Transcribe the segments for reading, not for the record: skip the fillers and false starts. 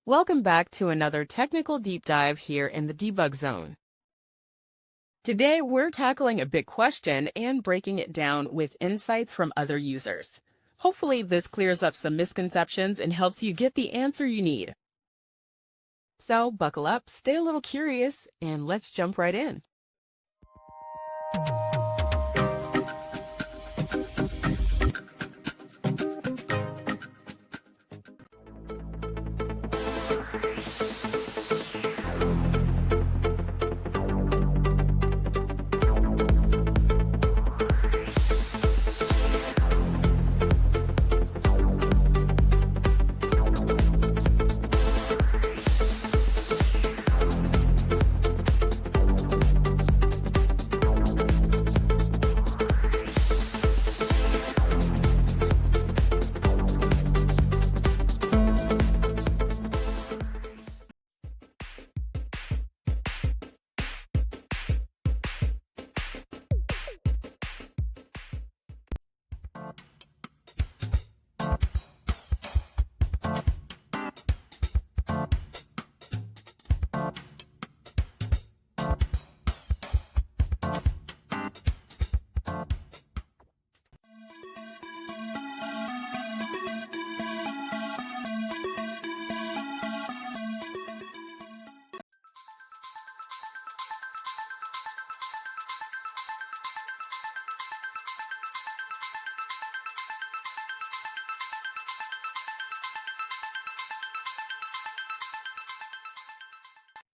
Welcome back to another technical deep dive here in the debug zone. Today, we're tackling a big question and breaking it down with insights from other users. Hopefully, this clears up some misconceptions and helps you get the answer you need. So, buckle up, stay a little curious, and let's jump right in.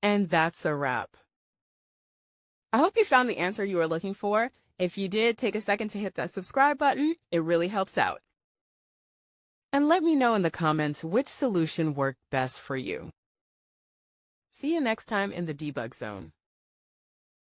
And that's a wrap. I hope you found the answer you were looking for. If you did, take a second to hit that subscribe button. It really helps out. And let me know in the comments which solution worked best for you. See you next time in the debug zone.